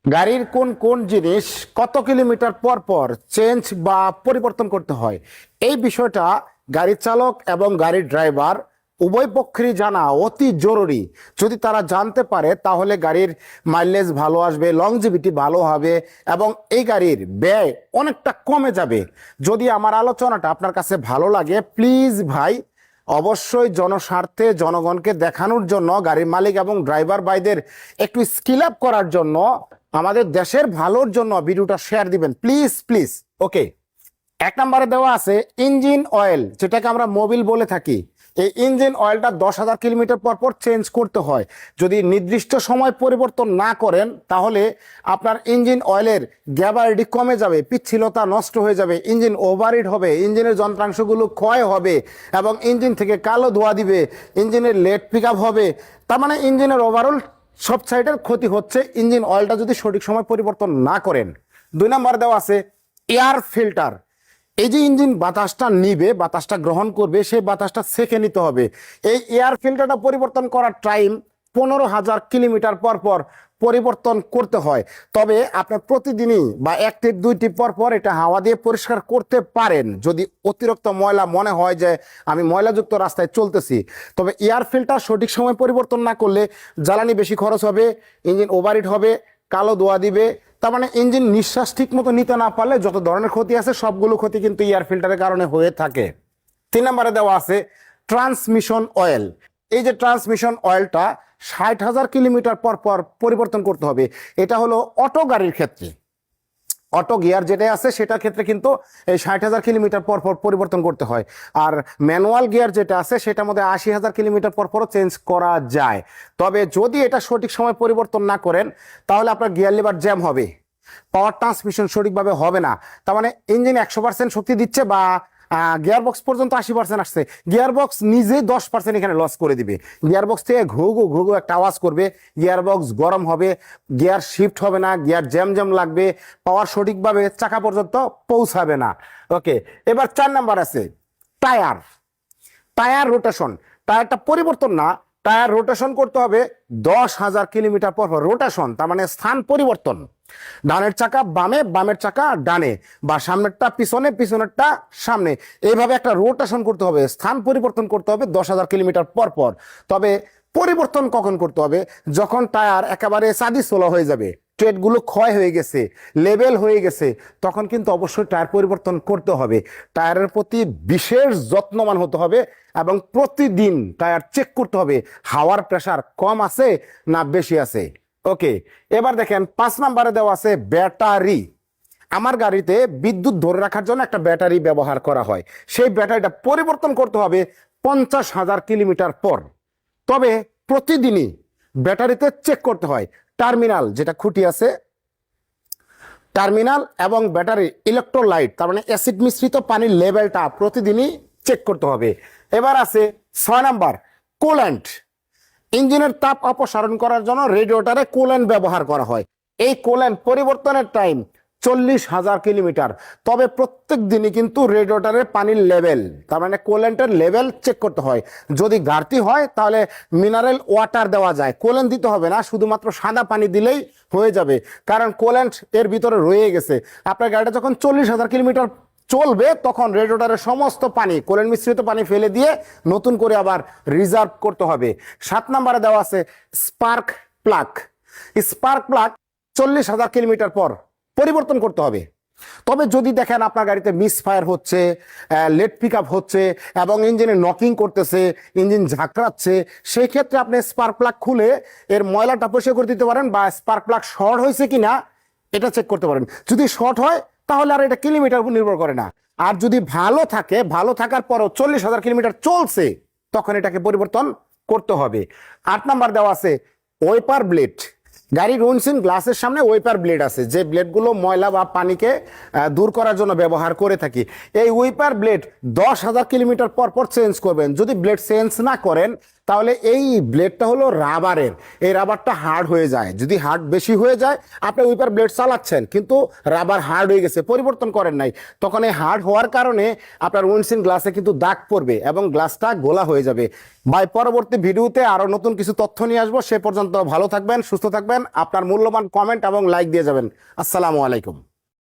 গাড়ির কোন কোন জিনিস কত কিলোমিটার পর পর চেঞ্জ বা পরিবর্তন করতে হয়, এই বিষয়টা গাড়ির চালক এবং গাড়ির ড্রাইভার উভয় পক্ষেরই জানা অতি জরুরি। যদি তারা জানতে পারে তাহলে গাড়ির মাইলেজ ভালো আসবে, লংজিভিটি ভালো হবে এবং এই গাড়ির ব্যয় অনেকটা কমে যাবে। যদি আমার আলোচনাটা আপনার কাছে ভালো লাগে, প্লিজ ভাই অবশ্যই জনস্বার্থে জনগণকে দেখানোর জন্য, গাড়ির মালিক এবং ড্রাইভার ভাইদের একটু স্কিল আপ করার জন্য, আমাদের দেশের ভালোর জন্য ভিডিওটা শেয়ার দিবেন প্লিজ প্লিজ। ওকে, এক নম্বরে দেওয়া আছে ইঞ্জিন অয়েল, যেটাকে আমরা মোবিল বলে থাকি। এই ইঞ্জিন অয়েলটা 10,000 কিলোমিটার পর পর চেঞ্জ করতে হয়। যদি নির্দিষ্ট সময় পরিবর্তন না করেন তাহলে আপনার ইঞ্জিন অয়েলের গ্যাবারিটি কমে যাবে, পিচ্ছিলতা নষ্ট হয়ে যাবে, ইঞ্জিন ওভারহিট হবে, ইঞ্জিনের যন্ত্রাংশগুলো ক্ষয় হবে এবং ইঞ্জিন থেকে কালো ধোঁয়া দিবে, ইঞ্জিনের লেট পিক আপ হবে। তার মানে ইঞ্জিনের ওভারঅল সব সাইডের ক্ষতি হচ্ছে ইঞ্জিন অয়েলটা যদি সঠিক সময় পরিবর্তন না করেন। 2 নম্বর দেওয়া আছে এয়ার ফিল্টার। এই যে ইঞ্জিন বাতাসটা নিবে, বাতাসটা গ্রহণ করবে, সেই বাতাসটা সেকে নিতে হবে। এই এয়ার ফিল্টারটা পরিবর্তন করার টাইম 15,000 কিলোমিটার পর পর পরিবর্তন করতে হয়। তবে আপনি প্রতিদিনই বা 1 টিপ 2 টিপ পর পর এটা হাওয়া দিয়ে পরিষ্কার করতে পারেন যদি অতিরিক্ত ময়লা মনে হয় যে আমি ময়লাযুক্ত রাস্তায় চলতেছি। তবে এয়ার ফিল্টার সঠিক সময় পরিবর্তন না করলে জ্বালানি বেশি খরচ হবে, ইঞ্জিন ওভারহিট হবে, কালো ধোঁয়া দিবে। তার মানে ইঞ্জিন নিঃশ্বাস ঠিক মতো নিতে না পারলে যত ধরনের ক্ষতি আছে সবগুলো ক্ষতি কিন্তু এয়ার ফিল্টারের কারণে হয়ে থাকে। 3 নম্বরে দেওয়া আছে ট্রান্সমিশন অয়েল। এই যে ট্রান্সমিশন অয়েলটা 60,000 কিলোমিটার পর পর পরিবর্তন করতে হবে। এটা হলো অটো গাড়ির ক্ষেত্রে, অটো গিয়ার যেটা আছে সেটার ক্ষেত্রে কিন্তু এই 60,000 কিলোমিটার পর পর পরিবর্তন করতে হয়। আর ম্যানুয়াল গিয়ার যেটা আছে সেটার মধ্যে 80,000 কিলোমিটার পর পর চেঞ্জ করা যায়। তবে যদি এটা সঠিক সময় পরিবর্তন না করেন তাহলে আপনার গিয়ার লিভার জ্যাম হবে, পাওয়ার ট্রান্সমিশন সঠিকভাবে হবে না। তার মানে ইঞ্জিন 100% শক্তি দিচ্ছে বা গিয়ার বক্স পর্যন্ত 80% আসছে, গিয়ার বক্স নিজে 10% এখানে লস করে দিবে। গিয়ার বক্স থেকে ঘুঘু ঘুঘু একটা আওয়াজ করবে, গিয়ার বক্স গরম হবে, গিয়ার শিফট হবে না, গিয়ার জ্যাম জ্যাম লাগবে, পাওয়ার সঠিকভাবে চাকা পর্যন্ত পৌঁছাবে না। ওকে, এবার 4 নাম্বার আছে টায়ার। টায়ার রোটেশন, টায়ারটা পরিবর্তন না, টায়ার রোটেশন করতে হবে 10,000 কিলোমিটার পর পর। রোটেশন তার মানে স্থান পরিবর্তন, ডানের চাকা বামে, বামের চাকা ডানে, বা সামনেরটা পিছনে, পিছনেরটা সামনে, এইভাবে একটা রোটেশন করতে হবে, স্থান পরিবর্তন করতে হবে 10,000 কিলোমিটার পর পর। তবে পরিবর্তন কখন করতে হবে? যখন টায়ার একেবারে চাঁদি ছোলা হয়ে যাবে, ট্রেডগুলো ক্ষয় হয়ে গেছে, লেবেল হয়ে গেছে, তখন কিন্তু অবশ্যই টায়ার পরিবর্তন করতে হবে। টায়ারের প্রতি বিশেষ যত্নবান হতে হবে এবং প্রতিদিন টায়ার চেক করতে হবে হাওয়ার প্রেসার কম আছে না বেশি আছে। ওকে, এবার দেখেন 5 নম্বরে দেওয়া আছে ব্যাটারি। আমার গাড়িতে বিদ্যুৎ ধরে রাখার জন্য একটা ব্যাটারি ব্যবহার করা হয়, সেই ব্যাটারিটা পরিবর্তন করতে হবে 50,000 কিলোমিটার পর। তবে প্রতিদিনই ব্যাটারিতে চেক করতে হয় টার্মিনাল, যেটা খুঁটি আছে, টার্মিনাল এবং ব্যাটারি ইলেকট্রোলাইট তার মানে অ্যাসিড মিশ্রিত পানির লেভেলটা প্রতিদিনই চেক করতে হবে। এবার আছে 6 নাম্বার কুল্যান্ট। ইঞ্জিনের তাপ অপসারণ করার জন্য রেডিয়েটরে কুল্যান্ট ব্যবহার করা হয়। এই কুল্যান্ট পরিবর্তনের টাইম 40,000 কিলোমিটার। তবে প্রত্যেক দিনই কিন্তু রেডিয়েটরের পানির লেভেল তার মানে কুল্যান্টের লেভেল চেক করতে হয়। যদি ঘাটতি হয় তাহলে মিনারেল ওয়াটার দেওয়া যায়, কুল্যান্ট দিতে হবে না, শুধুমাত্র সাদা পানি দিলেই হয়ে যাবে, কারণ কুল্যান্ট এর ভিতরে রয়ে গেছে। আপনার গাড়িটা যখন 40,000 কিলোমিটার চলবে তখন রেডিয়েটরের সমস্ত পানি, কুল্যান্ট মিশ্রিত পানি ফেলে দিয়ে নতুন করে আবার রিজার্ভ করতে হবে। 7 নম্বরে দেওয়া আছে spark plug. Spark plug 40,000 kilometre পর পরিবর্তন করতে হবে। তবে যদি দেখেন আপনার গাড়িতে মিসফায়ার হচ্ছে, লেট পিক আপ হচ্ছে এবং ইঞ্জিনে নকিং করতেছে, ইঞ্জিন ঝাঁকড়াচ্ছে, সেই ক্ষেত্রে আপনি স্পার্ক প্লাগ খুলে এর ময়লাটা পরিষ্কার করে দিতে পারেন বা স্পার্ক প্লাগ শর্ট হয়েছে কিনা এটা চেক করতে পারেন। যদি শর্ট হয় তাহলে আর এটা কিলোমিটার উপর নির্ভর করে না। আর যদি ভালো থাকে, ভালো থাকার পরও 40,000 কিলোমিটার চলছে, তখন এটাকে পরিবর্তন করতে হবে। 8 নাম্বার দেওয়া আছে ওয়েপার ব্লেড। গাড়ির উইন্ডশিল্ড গ্লাসের সামনে ওয়েপার ব্লেড আছে, যে ব্লেডগুলো ময়লা বা পানিকে দূর করার জন্য ব্যবহার করে থাকি। এই ওয়েপার ব্লেড 10,000 কিলোমিটার পর পর চেঞ্জ করবেন। যদি ব্লেড চেঞ্জ না করেন তাহলে এই ব্লেডটা হলো রাবারের, এই রাবারটা হার্ড হয়ে যায়। যদি হার্ড বেশি হয়ে যায়, আপনি উইপার ব্লেড চালাচ্ছেন কিন্তু রাবার হার্ড হয়ে গেছে, পরিবর্তন করেন নাই, তখন এই হার্ড হওয়ার কারণে আপনার উইন্ডশিল্ড গ্লাসে কিন্তু দাগ পড়বে এবং গ্লাসটা গোলা হয়ে যাবে। ভাই পরবর্তী ভিডিওতে আরো নতুন কিছু তথ্য নিয়ে আসবো। সে পর্যন্ত ভালো থাকবেন, সুস্থ থাকবেন, আপনার মূল্যবান কমেন্ট এবং লাইক দিয়ে যাবেন। আসসালামু আলাইকুম।